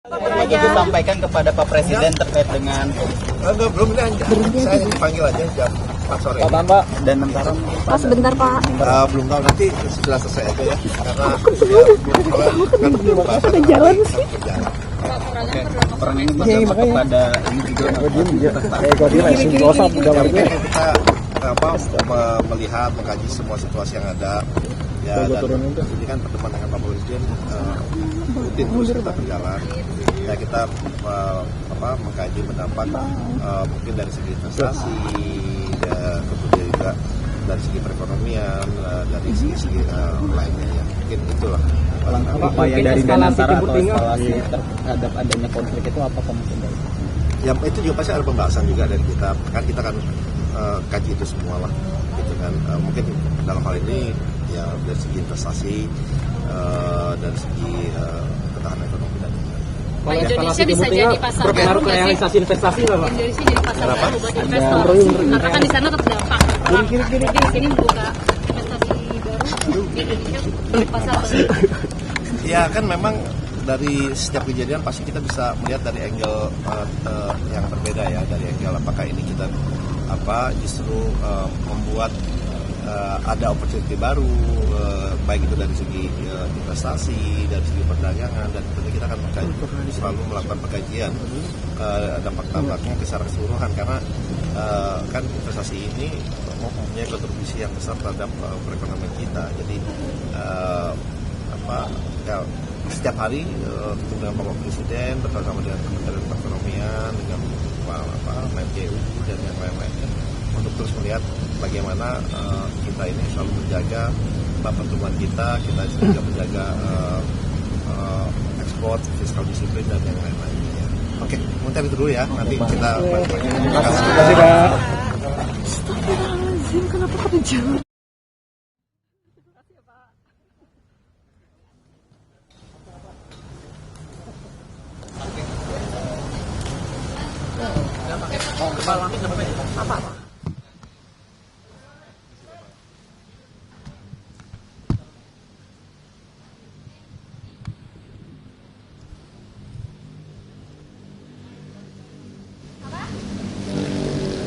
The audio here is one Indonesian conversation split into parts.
Apa disampaikan kepada Pak Presiden terkait dengan Enggak, belum ini aja. Saya dipanggil aja jam 4 sore. Pak dan Mentara. Pak sebentar Pak. Belum tahu, nanti setelah selesai aja ya. Karena ya, belum bahas ada jalan sih. Orang ini berdampak kepada ini juga kita melihat, mengkaji semua situasi yang ada. Ya, dan ini kan pertemuan dengan Pak Presiden rutin terus kita berjalan. Ya, kita mengkaji pendapat mungkin dari segi investasi, ya, kemudian juga dari segi perekonomian, dari segi lainnya ya. Mungkin itulah. Upaya dari Danantara atau eskalasi terhadap adanya konflik itu apa mungkin dari? Ya, itu juga pasti ada pembahasan juga dari kita. Kan kita kan kaji itu semua lah, gitu kan. Mungkin dalam hal ini ya dari segi investasi, dari segi ketahanan ekonomi dan Pak, Indonesia bisa jadi pasar berpengaruh ke realisasi investasi nggak Pak? Indonesia jadi pasar baru buat investor. Karena kan di sana terdampak. Jadi di sini membuka investasi baru di Indonesia jadi pasar baru. Ya kan memang dari setiap kejadian pasti kita bisa melihat dari angle yang berbeda ya, dari angle apakah ini kita justru membuat ada opportunity baru, baik itu dari segi investasi, dari segi perdagangan, dan tentu kita akan selalu melakukan pengkajian dampak-dampaknya secara keseluruhan, karena kan investasi ini mempunyai kontribusi yang besar terhadap perekonomian kita. Jadi ya, setiap hari ketemu dengan Bapak Presiden, bersama dengan Kementerian Perekonomian, dengan MPU dan yang lain-lainnya, untuk terus melihat bagaimana kita ini selalu menjaga pertumbuhan kita juga menjaga ekspor, fiskal disiplin dan yang lain-lainnya. Oke, mungkin itu dulu ya. Nanti kita balik-balik. Terima kasih Pak. Astagfirullahaladzim, kenapa kau jauh?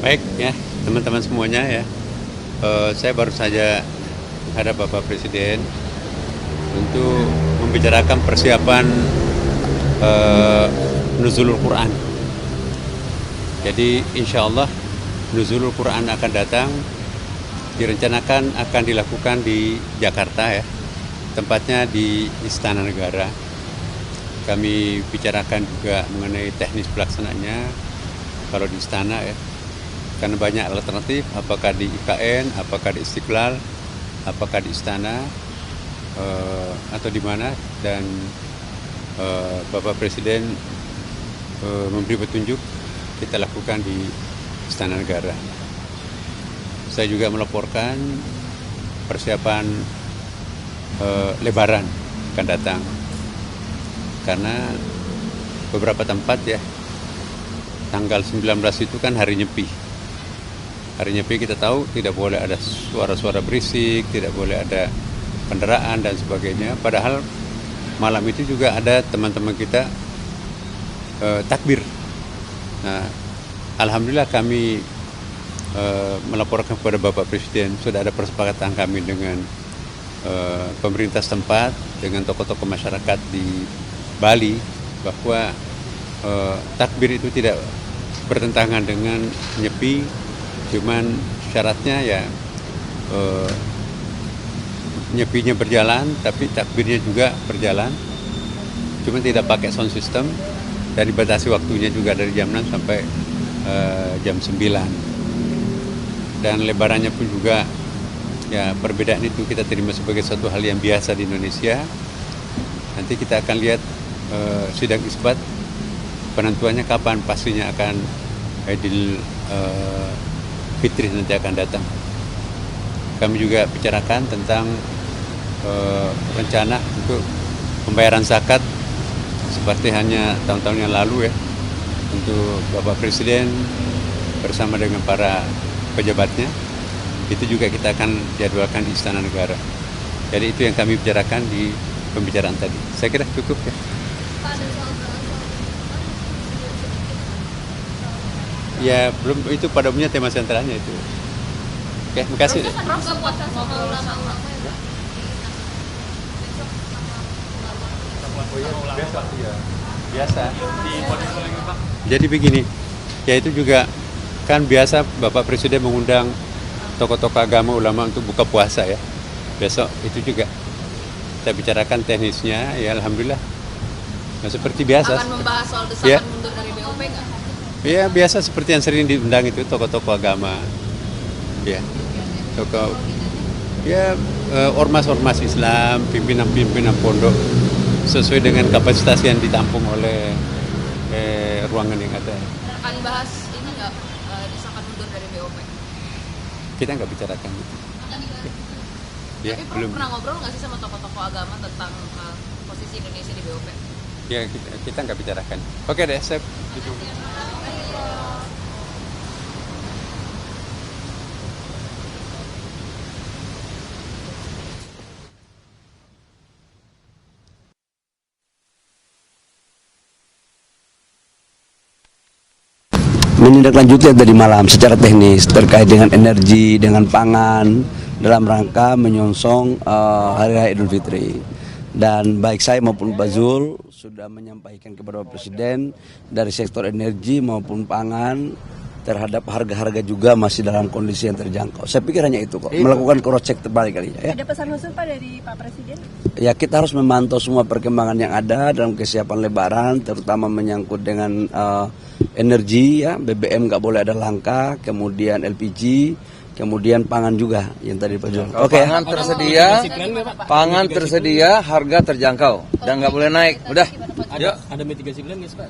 Baik ya teman-teman semuanya ya, saya baru saja menghadap Bapak Presiden untuk membicarakan persiapan Nuzulul Quran. Jadi insya Allah Nuzulul Quran akan datang, direncanakan akan dilakukan di Jakarta ya, tempatnya di Istana Negara. Kami bicarakan juga mengenai teknis pelaksanaannya kalau di istana ya, karena banyak alternatif, apakah di IKN, apakah di Istiqlal, apakah di istana, atau di mana, dan Bapak Presiden memberi petunjuk kita lakukan di Istana Negara. Saya juga melaporkan persiapan Lebaran akan datang, karena beberapa tempat ya tanggal 19 itu kan hari Nyepi. Hari Nyepi kita tahu tidak boleh ada suara-suara berisik, tidak boleh ada kendaraan dan sebagainya. Padahal malam itu juga ada teman-teman kita takbir. Nah, alhamdulillah kami melaporkan kepada Bapak Presiden, sudah ada persepakatan kami dengan pemerintah setempat, dengan tokoh-tokoh masyarakat di Bali, bahwa takbir itu tidak bertentangan dengan Nyepi, cuman syaratnya ya Nyepinya berjalan, tapi takbirnya juga berjalan, cuma tidak pakai sound system, dan dibatasi waktunya juga dari jam 6 sampai jam 9. Dan lebarannya pun juga ya, perbedaan itu kita terima sebagai satu hal yang biasa di Indonesia. Nanti kita akan lihat sidang isbat penentuannya kapan pastinya akan Idul Fitri nanti akan datang. Kami juga bicarakan tentang rencana untuk pembayaran zakat seperti hanya tahun-tahun yang lalu ya, untuk Bapak Presiden bersama dengan para pejabatnya, itu juga kita akan jadwalkan di Istana Negara. Jadi itu yang kami bicarakan di pembicaraan tadi. Saya kira cukup ya. Ya belum, itu pada umumnya tema sentralnya itu. Oke, makasih deh. Prof, puasa sama ulama-ulama ya? Biasa. Jadi begini, ya itu juga kan biasa Bapak Presiden mengundang tokoh-tokoh agama ulama untuk buka puasa ya. Besok itu juga kita bicarakan teknisnya, ya alhamdulillah. Nah, seperti biasa. Akan membahas soal desakan Ya. mundur dari BOP nggak? Ya biasa seperti yang sering diundang itu tokoh-tokoh agama, ya tokoh, ya ormas-ormas Islam, pimpinan-pimpinan pondok sesuai dengan kapasitas yang ditampung oleh ruangan yang ada. Akan bahas ini nggak desakan mundur dari BOP? Kita nggak bicarakan itu. Ya, Tapi Prof belum. pernah ngobrol nggak sih sama tokoh-tokoh agama tentang posisi Indonesia di BOP? Ya kita nggak bicarakan. Oke deh, saya menindaklanjuti tadi malam secara teknis terkait dengan energi, dengan pangan dalam rangka menyongsong Hari Raya Idul Fitri. Dan baik saya maupun Pak Zul sudah menyampaikan kepada Bapak Presiden dari sektor energi maupun pangan terhadap harga-harga juga masih dalam kondisi yang terjangkau. Saya pikir hanya itu kok, melakukan cross check terbalik kali ya. Ada pesan khusus Pak dari Pak Presiden? Ya kita harus memantau semua perkembangan yang ada dalam kesiapan Lebaran, terutama menyangkut dengan energi ya, BBM nggak boleh ada langka, kemudian LPG, kemudian pangan juga yang tadi Pak Jul. Oke. Pangan tersedia, harga terjangkau dan nggak boleh naik. Udah. Ada mitigasi plan nggak sih Pak?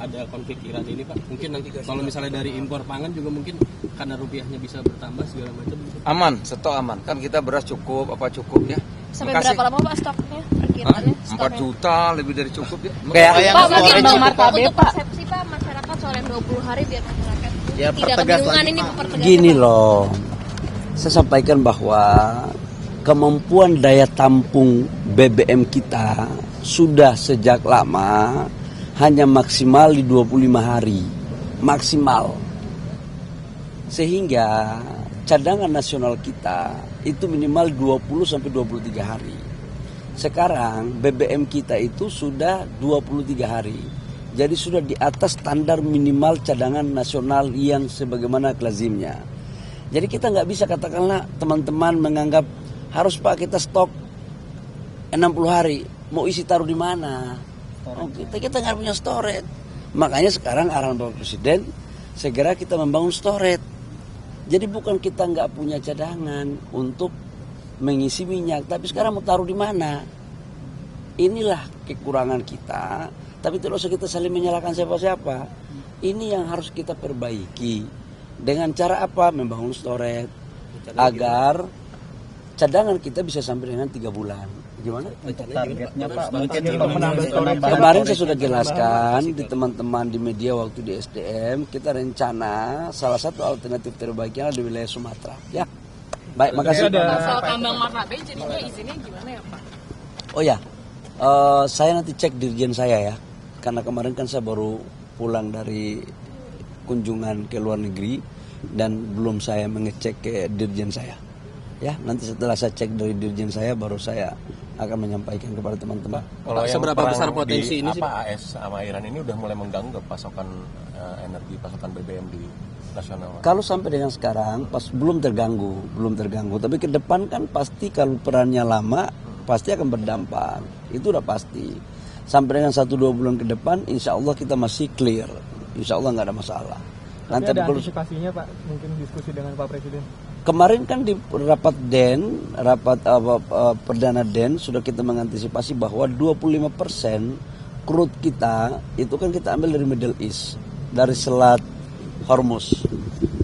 Ada konflik Iran ini Pak? Mungkin nanti kalau misalnya dari impor pangan juga mungkin karena rupiahnya bisa bertambah segala macam. Aman, stok aman. Kan kita beras cukup, apa cukup ya? Sampai Makasih. berapa lama Pak stoknya? Perkiraannya 4 juta lebih dari cukup ya. Pak, mungkin untuk Untuk persepsi Pak masyarakat soal yang 20 hari biar masyarakat Ya, tidak pertegas kebingungan lagi, ini Pak. pertegas. Gini loh, saya sampaikan bahwa kemampuan daya tampung BBM kita sudah sejak lama hanya maksimal di 25 hari, maksimal. Sehingga cadangan nasional kita itu minimal 20 sampai 23 hari. Sekarang BBM kita itu sudah 23 hari. Jadi sudah di atas standar minimal cadangan nasional yang sebagaimana kelazimnya. Jadi kita nggak bisa katakanlah teman-teman menganggap harus Pak kita stok 60 hari. Mau isi taruh di mana? Oh, kita nggak punya storage. Makanya sekarang arahan Bapak Presiden segera kita membangun storage. Jadi bukan kita nggak punya cadangan untuk mengisi minyak, tapi sekarang mau taruh di mana? Inilah kekurangan kita. Tapi tidak usah kita saling menyalahkan siapa-siapa. Ini yang harus kita perbaiki. Dengan cara apa? Membangun storage agar cadangan kita bisa sampai dengan 3 bulan. Gimana? Targetnya Pak, mungkin menambah storage. Kemarin saya sudah jelaskan di teman-teman di media waktu di SDM, kita rencana salah satu alternatif terbaiknya di wilayah Sumatera. Ya, baik, makasih. Soal tambang Marrabe jadinya izinnya gimana ya Pak? Oh ya, saya nanti cek dirjen saya ya, karena kemarin kan saya baru pulang dari kunjungan ke luar negeri dan belum saya mengecek ke dirjen saya. Ya, nanti setelah saya cek dari dirjen saya baru saya akan menyampaikan kepada teman-teman. Kalau seberapa besar potensi ini sih? AS sama Iran ini udah mulai mengganggu ke pasokan energi, pasokan BBM di nasional. Kalau sampai dengan sekarang belum terganggu. Tapi ke depan kan pasti kalau perannya lama pasti akan berdampak. Itu udah pasti. Sampai dengan 1-2 bulan ke depan, insya Allah kita masih clear. Insya Allah nggak ada masalah. Nanti ada antisipasinya Pak, mungkin diskusi dengan Pak Presiden. Kemarin kan di rapat perdana Den sudah kita mengantisipasi bahwa 25% crude kita itu kan kita ambil dari Middle East, dari Selat Hormuz.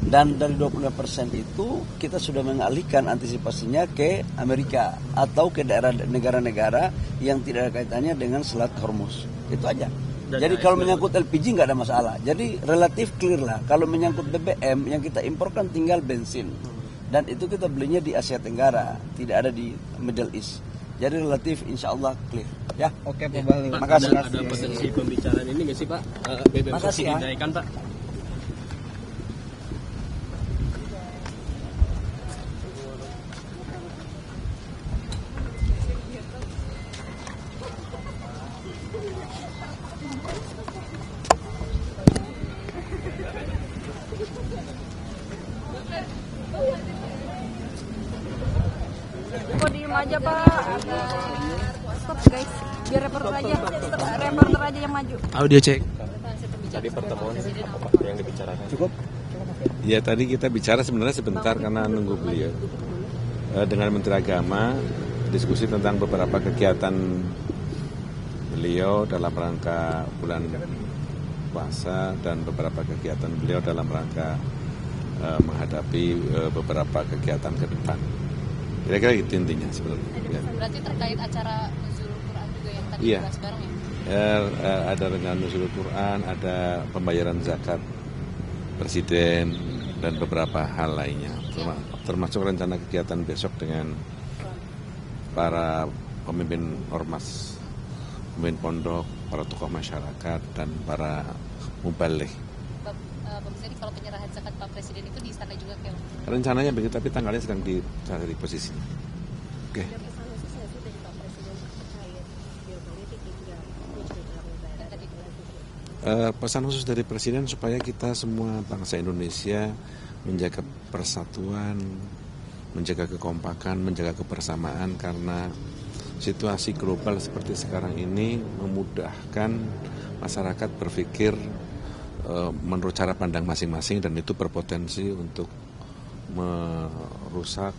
Dan dari 25% itu kita sudah mengalihkan antisipasinya ke Amerika atau ke daerah negara-negara yang tidak ada kaitannya dengan Selat Hormuz. Itu aja. Jadi kalau menyangkut LPG nggak ada masalah. Jadi relatif clear lah. Kalau menyangkut BBM yang kita imporkan tinggal bensin. Dan itu kita belinya di Asia Tenggara, tidak ada di Middle East. Jadi relatif insya Allah clear. Ya. Oke Pak Bali. Makasih. Ada potensi pembicaraan ini nggak sih Pak? BBM Makasih ya. dinaikkan Pak? Kok diem aja Pak? Stop guys, biar reporter aja yang maju. Audio cek. Tadi pertemuan apa yang dibicarakan? Cukup. Ya tadi kita bicara sebenarnya sebentar karena nunggu beliau dengan Menteri Agama diskusi tentang beberapa kegiatan beliau dalam rangka bulan puasa dan beberapa kegiatan beliau dalam rangka menghadapi beberapa kegiatan ke depan. Kira-kira itu intinya sebenarnya. Ya. Berarti terkait acara Nuzulul Quran juga yang tadi Iya. dibahas bareng ya? Ada rencana Nuzulul Quran, ada pembayaran zakat presiden dan beberapa hal lainnya, termasuk rencana kegiatan besok dengan para pemimpin ormas, pemimpin pondok, para tokoh masyarakat dan para mubaligh. Bang Zeni, kalau penyerahan zakat Pak Presiden itu di istana juga kayak Rencananya begitu, tapi tanggalnya sedang dicari posisinya. Oke. Pesan khusus dari Presiden supaya kita semua bangsa Indonesia menjaga persatuan, menjaga kekompakan, menjaga kebersamaan karena situasi global seperti sekarang ini memudahkan masyarakat berpikir menurut cara pandang masing-masing dan itu berpotensi untuk merusak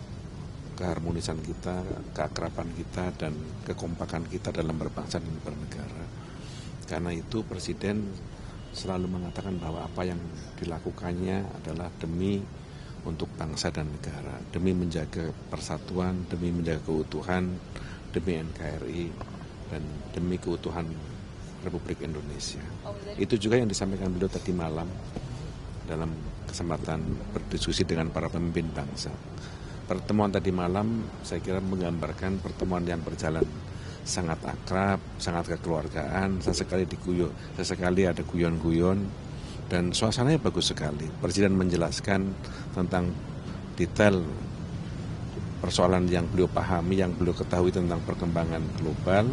keharmonisan kita, keakraban kita dan kekompakan kita dalam berbangsa dan bernegara. Karena itu Presiden selalu mengatakan bahwa apa yang dilakukannya adalah demi untuk bangsa dan negara, demi menjaga persatuan, demi menjaga keutuhan, demi NKRI, dan demi keutuhan Republik Indonesia. Itu juga yang disampaikan beliau tadi malam dalam kesempatan berdiskusi dengan para pemimpin bangsa. Pertemuan tadi malam saya kira menggambarkan pertemuan yang berjalan sangat akrab, sangat kekeluargaan, sesekali ada guyon-guyon, dan suasananya bagus sekali. Presiden menjelaskan tentang detail persoalan yang beliau pahami, yang beliau ketahui tentang perkembangan global.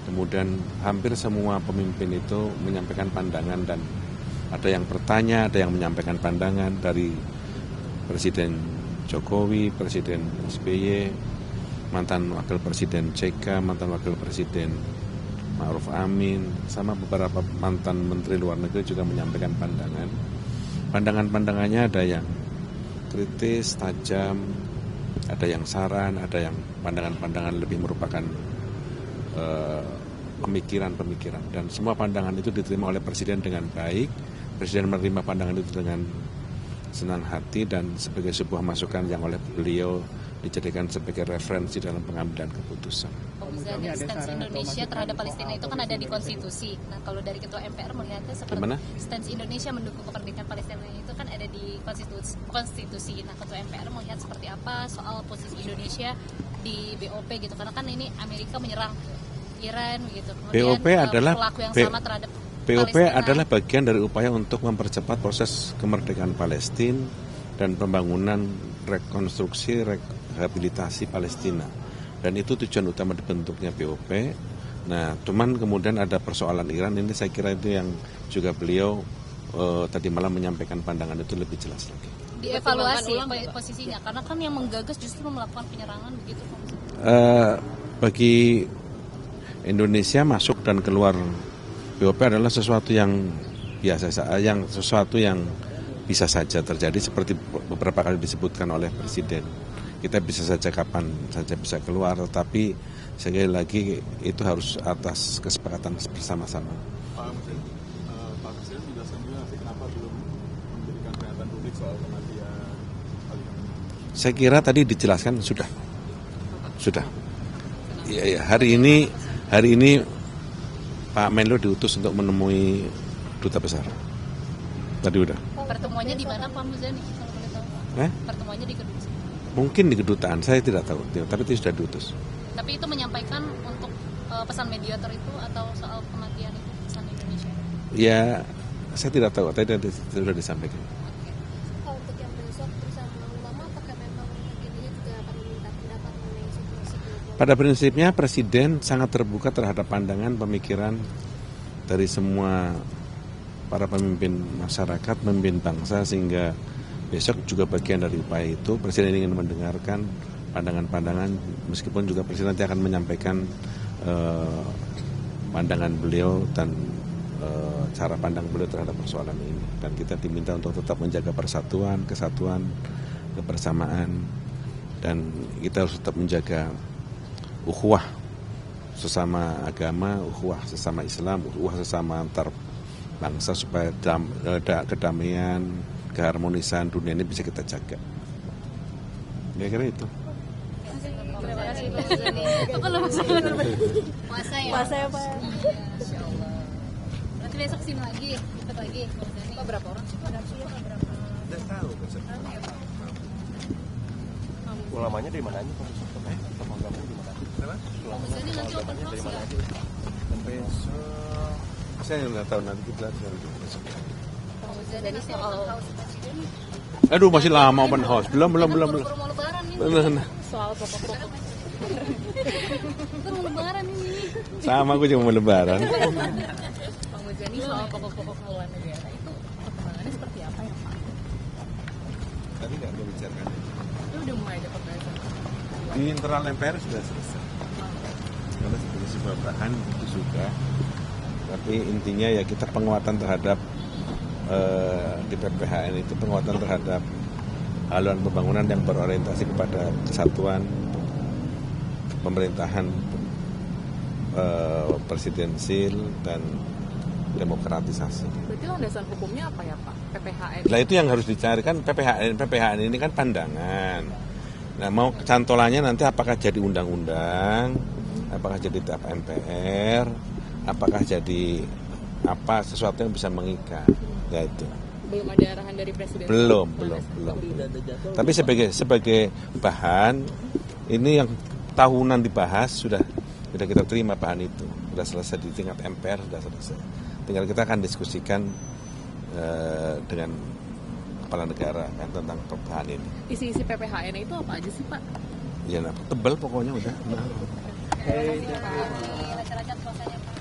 Kemudian hampir semua pemimpin itu menyampaikan pandangan dan ada yang bertanya, ada yang menyampaikan pandangan dari Presiden Jokowi, Presiden SBY, mantan Wakil Presiden JK, mantan Wakil Presiden Ma'ruf Amin, sama beberapa mantan Menteri Luar Negeri juga menyampaikan pandangan. Pandangan-pandangannya ada yang kritis, tajam, ada yang saran, ada yang pandangan-pandangan lebih merupakan pemikiran-pemikiran. Dan semua pandangan itu diterima oleh Presiden dengan baik. Presiden menerima pandangan itu dengan senang hati dan sebagai sebuah masukan yang oleh beliau dijadikan sebagai referensi dalam pengambilan keputusan. Stance Indonesia terhadap Palestina itu kan ada di konstitusi. Nah, kalau dari Ketua MPR melihatnya seperti gimana? Stance Indonesia mendukung kemerdekaan Palestina itu kan ada di konstitusi. Nah, Ketua MPR melihat seperti apa soal posisi Indonesia di BOP gitu, karena kan ini Amerika menyerang Iran gitu. Kemudian BOP adalah pelaku yang sama terhadap BOP Palestina. adalah bagian dari upaya untuk mempercepat proses kemerdekaan Palestina dan pembangunan rekonstruksi rehabilitasi Palestina. Dan itu tujuan utama dibentuknya BOP. Nah, cuman kemudian ada persoalan Iran ini, saya kira itu yang juga beliau tadi malam menyampaikan pandangan itu lebih jelas lagi. Dievaluasi posisinya, karena kan yang menggagas justru melakukan penyerangan begitu. Bagi Indonesia masuk dan keluar BOP adalah sesuatu yang biasa, sesuatu yang bisa saja terjadi seperti beberapa kali disebutkan oleh Presiden. Kita bisa saja kapan saja bisa keluar, tetapi sekali lagi itu harus atas kesepakatan bersama-sama. Pak Presiden menjelaskan juga kenapa belum memberikan pernyataan publik soal kematian. Saya kira tadi dijelaskan sudah. Ya, hari ini Pak Menlo diutus untuk menemui duta besar. Tadi udah. Pertemuannya di mana Pak Muzani? Kalau boleh tahu. Pertemuannya di kedutaan. Mungkin di kedutaan, saya tidak tahu, tapi itu sudah diutus. Tapi itu menyampaikan untuk pesan mediator itu atau soal kematian itu pesan Indonesia? Ya, saya tidak tahu, tadi sudah disampaikan. Kalau untuk yang besok bersama ulama, apakah memang Indonesia juga akan meminta pendapat mengenai situasi global? Pada prinsipnya Presiden sangat terbuka terhadap pandangan, pemikiran dari semua para pemimpin masyarakat, pemimpin bangsa, sehingga besok juga bagian dari upaya itu Presiden ingin mendengarkan pandangan-pandangan, meskipun juga Presiden nanti akan menyampaikan pandangan beliau dan cara pandang beliau terhadap persoalan ini. Dan kita diminta untuk tetap menjaga persatuan, kesatuan, kebersamaan, dan kita harus tetap menjaga ukhuwah sesama agama, ukhuwah sesama Islam, ukhuwah sesama antar bangsa, supaya kedamaian, keharmonisan dunia ini bisa kita jaga. Kira-kira itu. Terima kasih Pak Muzani. Puasa ya? Puasa ya, Pak. Insya Allah. Berarti besok sini lagi, ikut lagi Pak Muzani. Pak berapa orang sih Pak? Udah tahu besok. Ulamanya dari mana aja Pak? Sama agama di mana? Pak Muzani nanti open house ya? Besok saya nggak tahu, nanti kita lihat besok. Pak Muzani nanti open house Presiden. Aduh, masih lama open house. Belum. Buru-buru mau lebaran ini. Soal pokok-pokok. Buru lebaran ini. Sama, aku juga mau lebaran. Pak Muzani, soal pokok-pokok haluan negara itu perkembangannya seperti apa ya Pak? Tadi nggak membicarakan itu. Itu udah mulai ada pembahasan. Di internal MPR sudah selesai. Karena sebagai sebuah bahan itu sudah. Tapi intinya ya kita penguatan terhadap di PPHN itu penguatan terhadap haluan pembangunan yang berorientasi kepada kesatuan, pemerintahan presidensil dan demokratisasi. Berarti landasan hukumnya apa ya Pak? PPHN? Nah itu yang harus dicari kan, PPHN ini kan pandangan. Nah mau cantolannya nanti apakah jadi undang-undang, apakah jadi TAP MPR, apakah jadi apa sesuatu yang bisa mengikat, ya itu. Belum ada arahan dari Presiden? Belum. Tapi sebagai bahan, ini yang tahunan dibahas sudah kita terima bahan itu, sudah selesai di tingkat MPR, sudah selesai. Tinggal kita akan diskusikan dengan kepala negara kan tentang bahan ini. Isi-isi PPHN itu apa aja sih Pak? Ya tebal pokoknya udah. Lancar-lancar puasanya Pak.